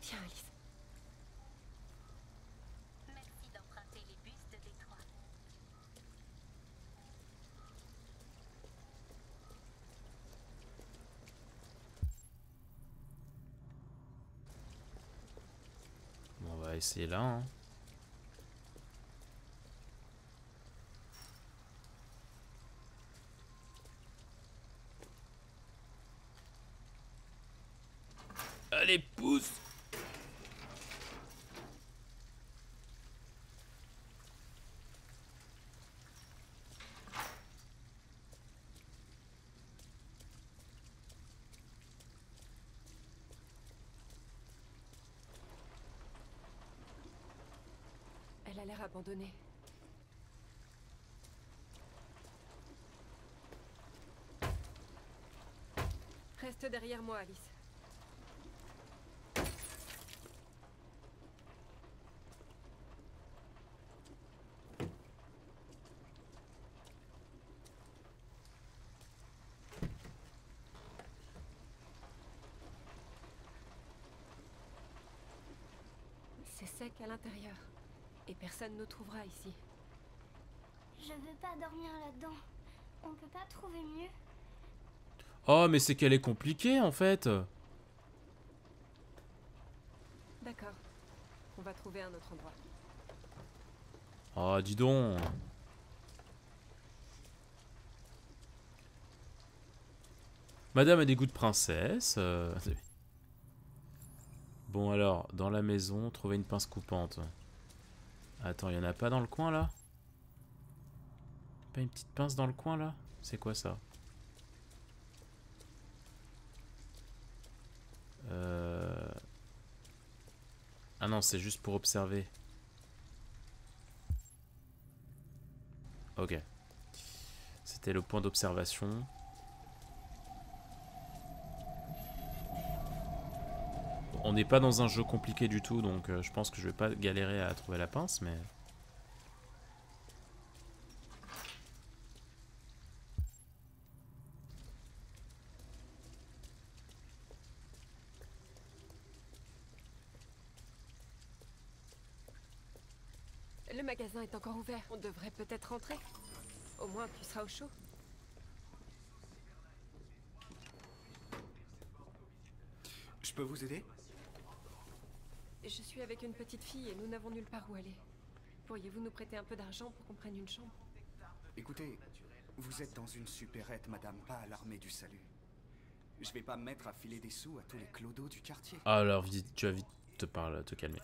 Viens, Alice. Merci d'emprunter les bus de Détroit. Bon, on va essayer là. Hein. Allez, pousse! Elle a l'air abandonnée. Reste derrière moi, Alice. C'est sec à l'intérieur. Et personne ne trouvera ici. Je veux pas dormir là-dedans. On peut pas trouver mieux. Oh, mais c'est qu'elle est compliquée en fait. D'accord. On va trouver un autre endroit. Oh, dis donc. Madame a des goûts de princesse. Bon alors, dans la maison, trouver une pince coupante. Attends, il y en a pas dans le coin là? Pas une petite pince dans le coin là? C'est quoi ça? Ah non, c'est juste pour observer. Ok. c'était le point d'observation. On n'est pas dans un jeu compliqué du tout, donc je pense que je vais pas galérer à trouver la pince, mais... Le magasin est encore ouvert. On devrait peut-être rentrer. Au moins, tu seras au chaud. Je peux vous aider? Je suis avec une petite fille et nous n'avons nulle part où aller. Pourriez-vous nous prêter un peu d'argent pour qu'on prenne une chambre? Écoutez, vous êtes dans une supérette, madame, pas à l'armée du salut. Je vais pas me mettre à filer des sous à tous les clodos du quartier. Ah, alors, tu vas vite te calmer.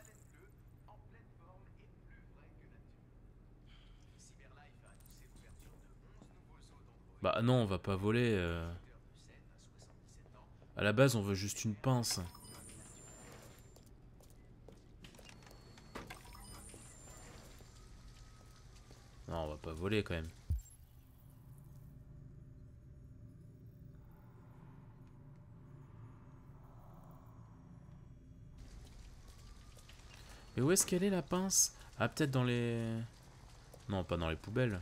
Bah non, on va pas voler. À la base, on veut juste une pince. Non, on va pas voler quand même. Mais où est-ce qu'elle est la pince? Ah, peut-être dans les... Non, pas dans les poubelles.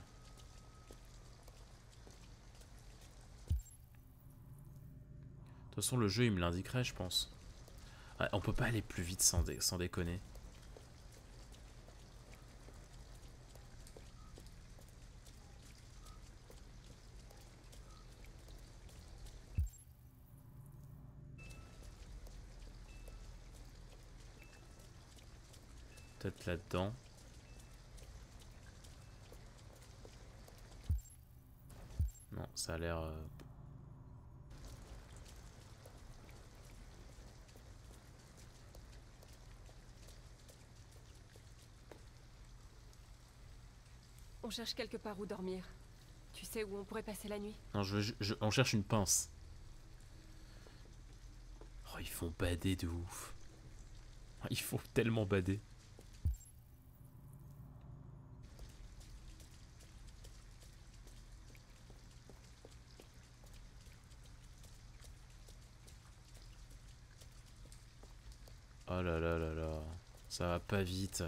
De toute façon, le jeu, il me l'indiquerait, je pense. Ouais, on peut pas aller plus vite sans déconner. Peut-être là-dedans. Non, ça a l'air... On cherche quelque part où dormir. Tu sais où on pourrait passer la nuit? Non, on cherche une pince. Oh, ils font bader de ouf. Ils font tellement bader. Oh là là là là. Ça va pas vite.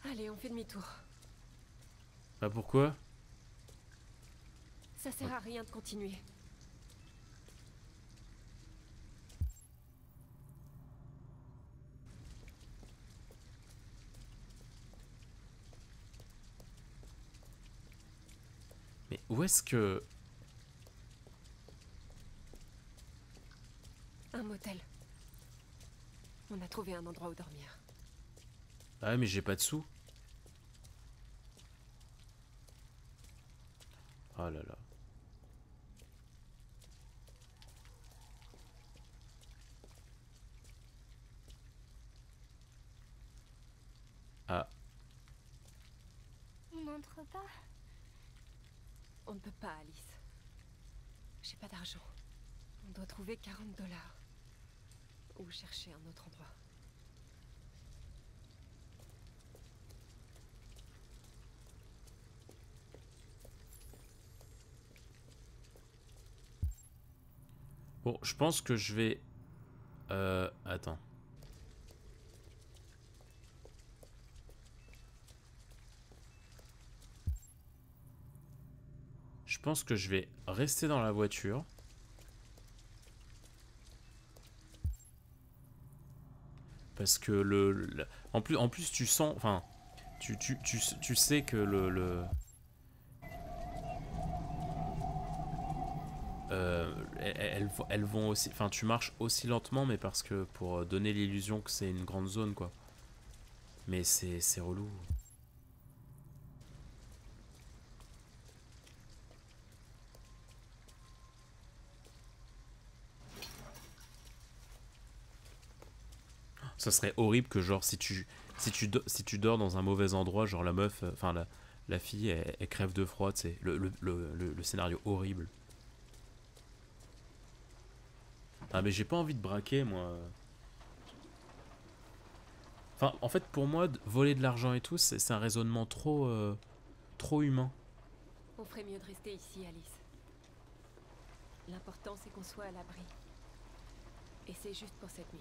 Allez, on fait demi-tour. Bah pourquoi? Ça sert à rien de continuer. Mais où est-ce que... Un motel. On a trouvé un endroit où dormir. Ah mais j'ai pas de sous. Oh là là. Ah. On n'entre pas. On ne peut pas, Alice. J'ai pas d'argent. On doit trouver 40 $. Ou chercher un autre endroit. Bon, je pense que je vais... Attends. Je pense que je vais rester dans la voiture. Parce que en plus tu sens... Enfin, tu sais que elles vont aussi... Enfin, tu marches aussi lentement, mais parce que pour donner l'illusion que c'est une grande zone, quoi. Mais c'est relou. Ça serait horrible que genre si tu dors dans un mauvais endroit, genre la meuf, enfin la fille, elle crève de froid, tu sais. Le scénario horrible. Ah mais j'ai pas envie de braquer moi. Enfin en fait pour moi voler de l'argent et tout c'est un raisonnement trop humain. On ferait mieux de rester ici, Alice. L'important c'est qu'on soit à l'abri. Et c'est juste pour cette nuit.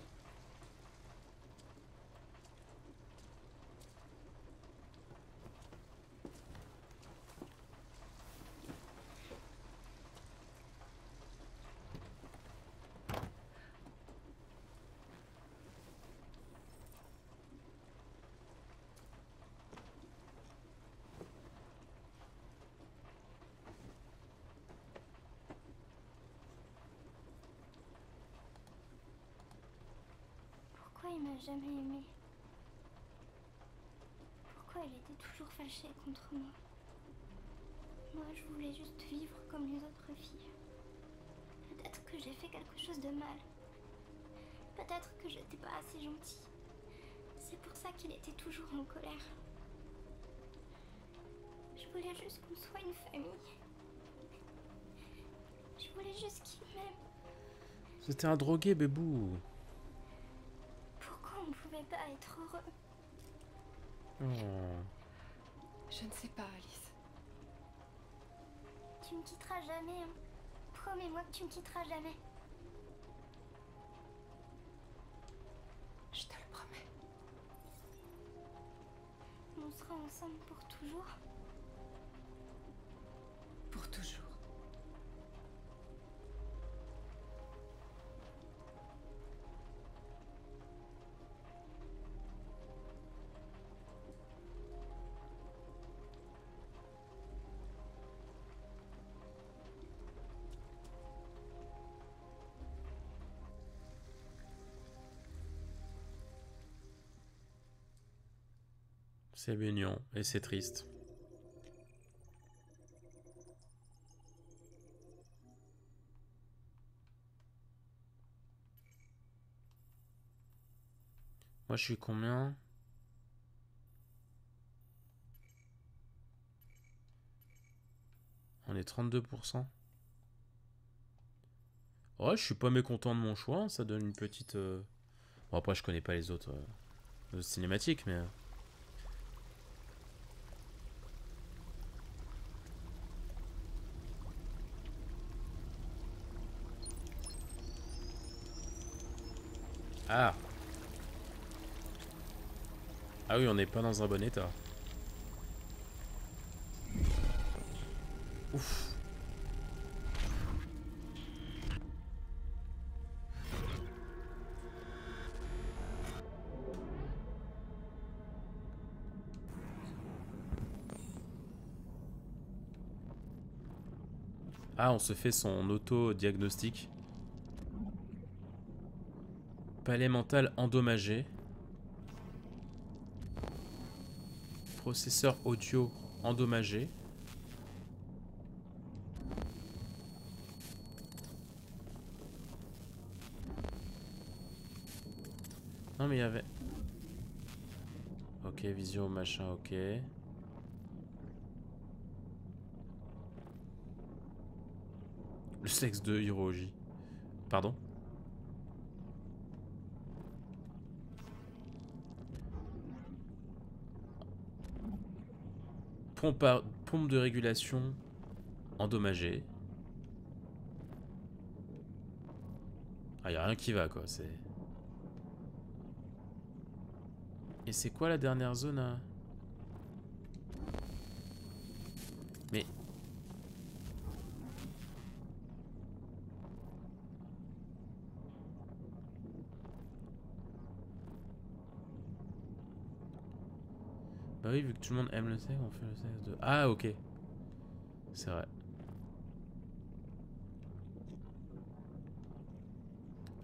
Pourquoi il m'a jamais aimé? Pourquoi il était toujours fâché contre moi? Moi, je voulais juste vivre comme les autres filles. Peut-être que j'ai fait quelque chose de mal. Peut-être que j'étais pas assez gentille. C'est pour ça qu'il était toujours en colère. Je voulais juste qu'on soit une famille. Je voulais juste qu'il m'aime. C'était un drogué, bébou. Pourquoi on pouvait pas être heureux? Oh. Je ne sais pas, Alice. Tu me quitteras jamais, hein. Promets-moi que tu me quitteras jamais. Je te le promets. On sera ensemble pour toujours. Pour toujours. C'est mignon et c'est triste. Moi je suis combien? On est 32%. Ouais, je suis pas mécontent de mon choix, ça donne une petite... Bon après je connais pas les autres cinématiques, mais... Ah! Ah oui, on n'est pas dans un bon état. Ouf! Ah, on se fait son auto-diagnostic. Palais mental endommagé. Processeur audio endommagé. Non mais il y avait... Ok, vision machin, ok. Le sexe de Hiroji. Pardon? Pompe de régulation endommagée. Ah, y a rien qui va quoi, c'est... Et c'est quoi la dernière zone à... Mais... Bah oui, vu que tout le monde aime le sexe, on fait le sexe de... Ah, ok. C'est vrai.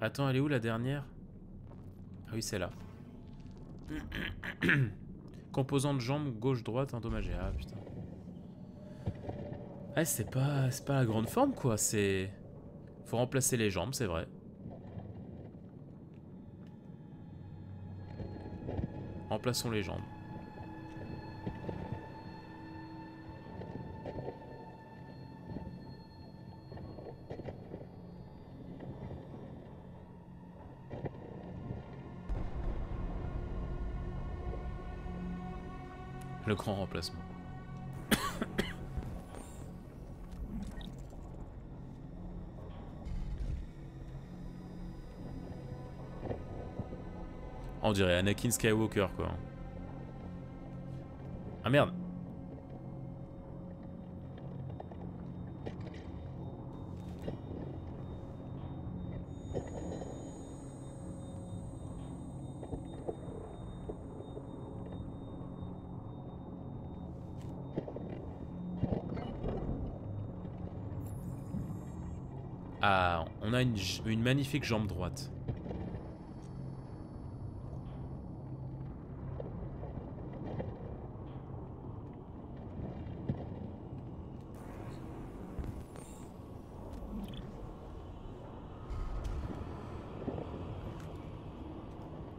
Attends, elle est où la dernière? Ah oui, c'est là. Composante jambe gauche-droite endommagée. Ah putain. Ah, c'est pas la grande forme quoi, c'est... Faut remplacer les jambes, c'est vrai. Remplaçons les jambes. Le grand remplacement. On dirait Anakin Skywalker quoi. Ah merde. Ah, on a une magnifique jambe droite.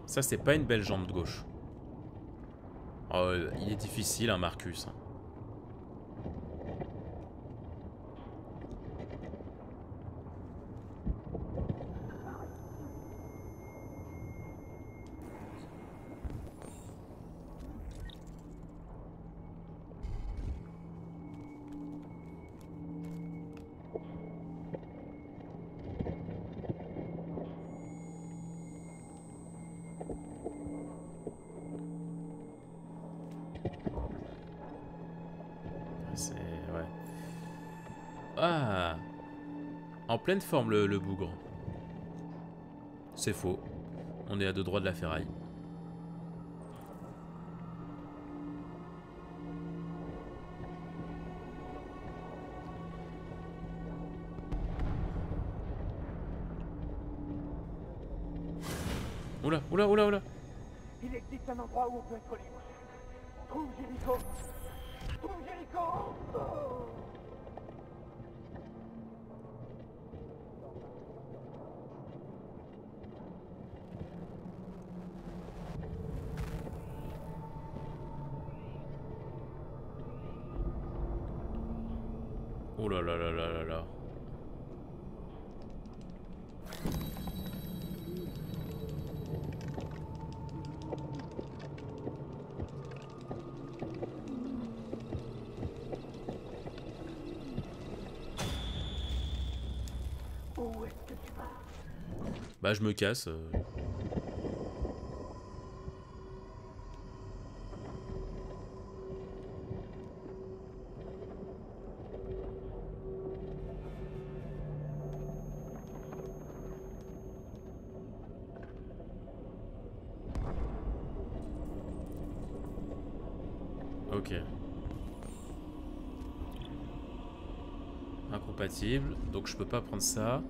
Ça, c'est pas une belle jambe de gauche. Oh, il est difficile, hein, Marcus. C'est... ouais. Ah! En pleine forme le bougre. C'est faux. On est à 2 droits de la ferraille. Oula, oula, oula, oula. Il existe un endroit où on peut être libre. Trouve Jericho. Trouve Jericho. Oh. Oh là là là là là là. Où est-ce que tu vas? Bah je me casse. Ok. Incompatible, donc je peux pas prendre ça.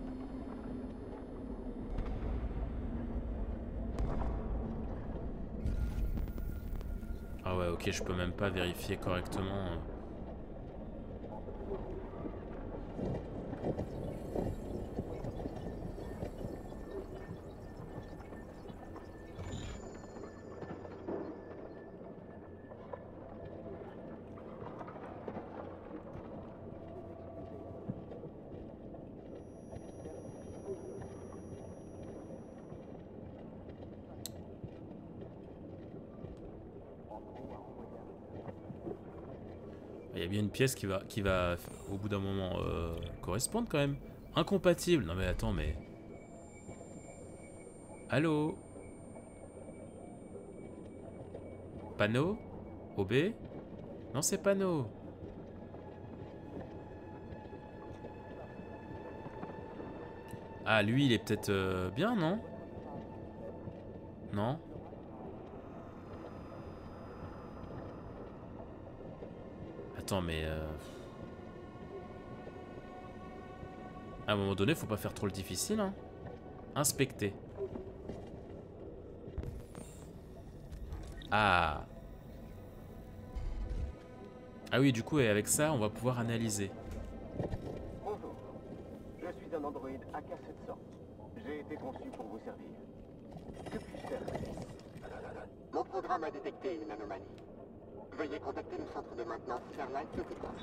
Ah ouais, ok, je peux même pas vérifier correctement. Il y a bien une pièce qui va au bout d'un moment correspondre quand même. Incompatible. Non mais attends, mais... Allô? Panneau? OB? Non, c'est panneau. Ah, lui, il est peut-être bien, non? Non? Attends, mais... À un moment donné, faut pas faire trop le difficile, hein. Inspecter. Ah. Ah oui, du coup, et avec ça, on va pouvoir analyser. Bonjour, je suis un androïde AK-700. J'ai été conçu pour vous servir. Que puis-je faire? Mon programme a détecté une anomalie. Veuillez contacter le centre de maintenance Fairlight le plus proche.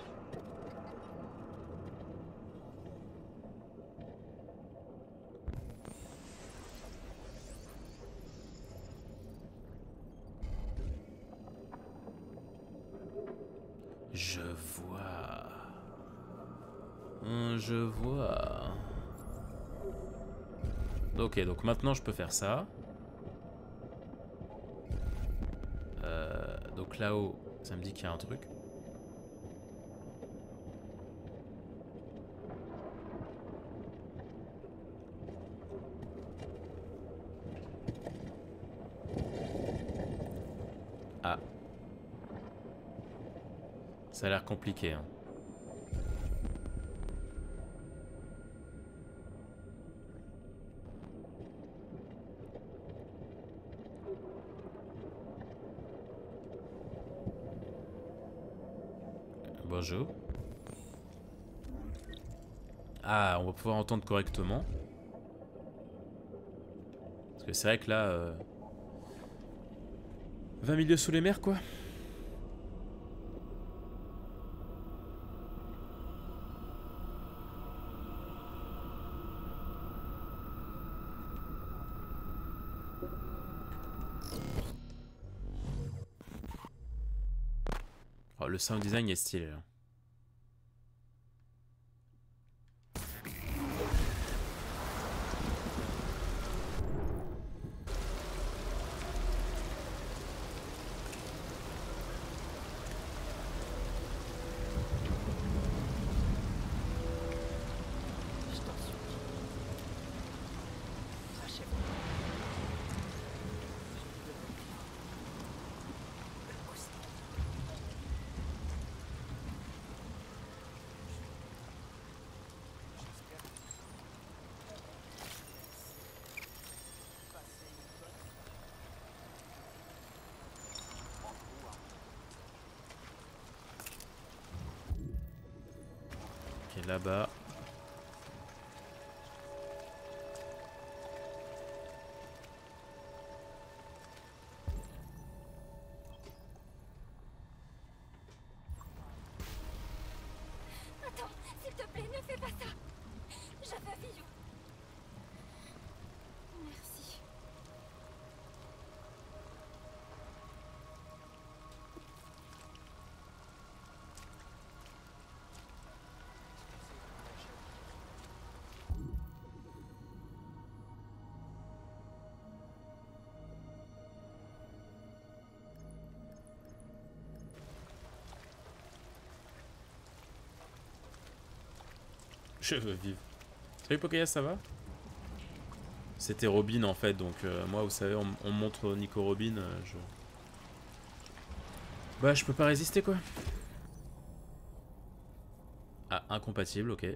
Je vois. Je vois. Ok, donc maintenant je peux faire ça. Donc là-haut, ça me dit qu'il y a un truc. Ah. Ça a l'air compliqué, hein. Bonjour. Ah, on va pouvoir entendre correctement. Parce que c'est vrai que là... 20 milieux sous les mers, quoi. Oh, le sound design est stylé, là. Ok, là-bas. Attends, s'il te plaît, ne fais pas ça. Je veux vivre. Merci. Je veux vivre. Salut Pokaya, ça va? C'était Robin en fait, donc moi vous savez, on montre Nico Robin, je... Bah je peux pas résister quoi. Ah, incompatible, ok.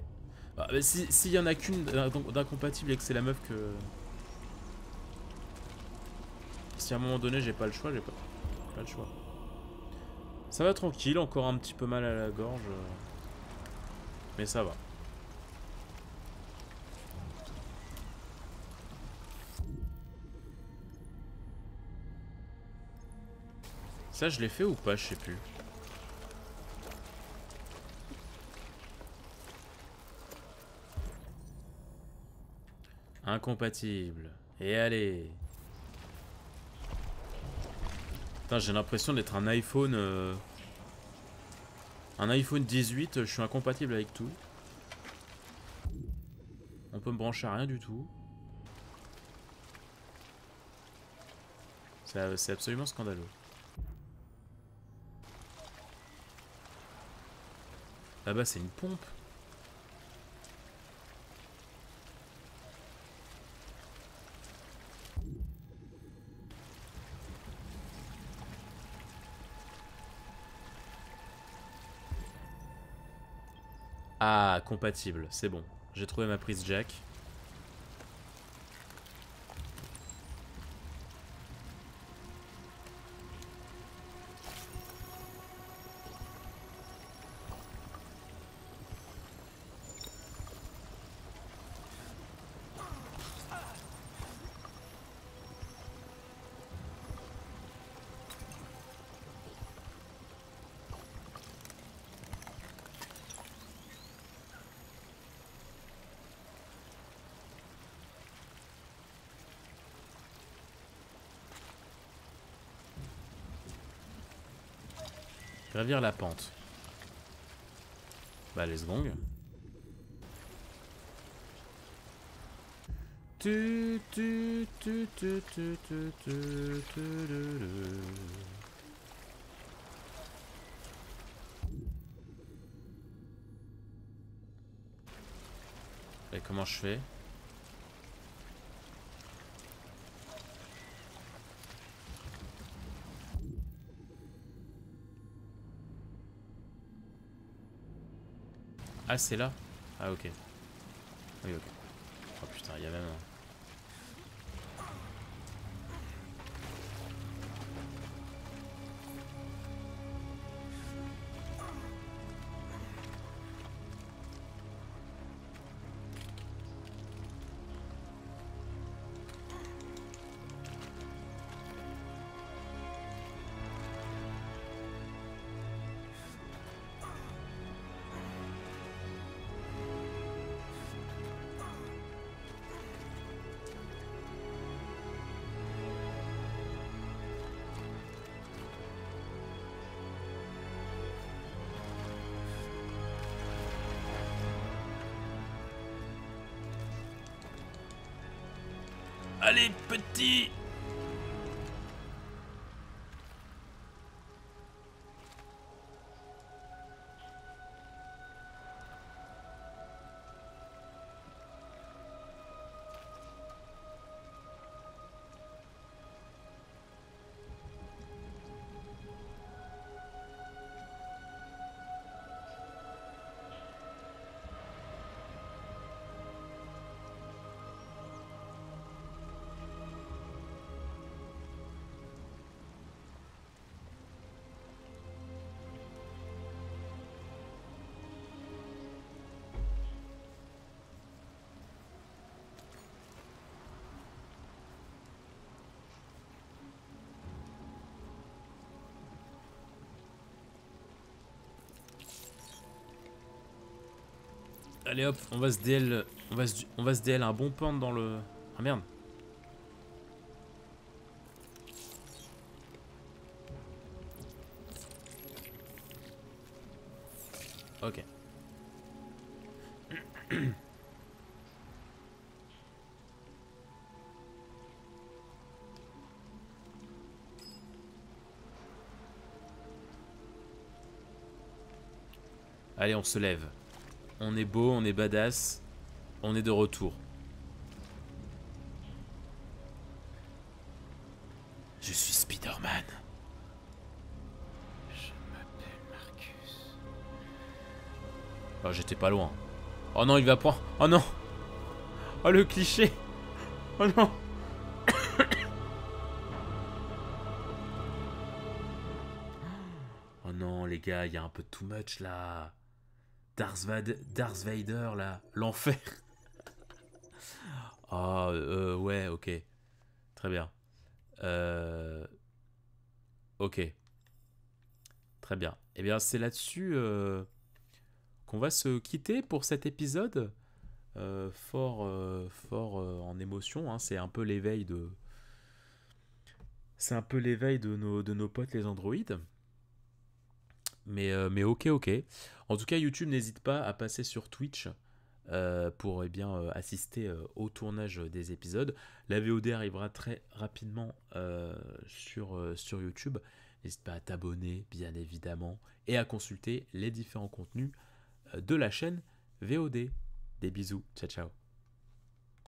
Ah, bah, s'il y en a qu'une d'incompatible et que c'est la meuf que... Si à un moment donné j'ai pas le choix, j'ai pas le choix. Ça va tranquille, encore un petit peu mal à la gorge. Mais ça va. Ça, je l'ai fait ou pas, je sais plus. Incompatible. Et allez. Putain, j'ai l'impression d'être un iPhone... Un iPhone 18, je suis incompatible avec tout. On peut me brancher à rien du tout. C'est absolument scandaleux. Là-bas, c'est une pompe. Ah, compatible, c'est bon. J'ai trouvé ma prise jack. Gravir la pente. Bah, let's go. Et comment je fais? Ah, c'est là? Ah, ok. Oui, ok. Oh putain, il y a même un... Allez, petit! Allez hop, on va se DL, on va se DL un bon point dans le... Ah merde. Ok. Allez, on se lève. On est beau, on est badass. On est de retour. Je suis Spider-Man. Je m'appelle Marcus. Oh, j'étais pas loin. Oh non, il va prendre... Oh non. Oh, le cliché. Oh non. Oh non, les gars, il y a un peu too much, là. Darth Vader, là. L'enfer. Oh, ouais, ok. Très bien. Ok. Très bien. Eh bien, c'est là-dessus qu'on va se quitter pour cet épisode. Fort en émotion. Hein. C'est un peu l'éveil de... C'est un peu l'éveil de nos potes les androïdes. Mais ok. En tout cas, YouTube, n'hésite pas à passer sur Twitch pour assister au tournage des épisodes. La VOD arrivera très rapidement sur YouTube. N'hésite pas à t'abonner, bien évidemment, et à consulter les différents contenus de la chaîne VOD. Des bisous, ciao ciao.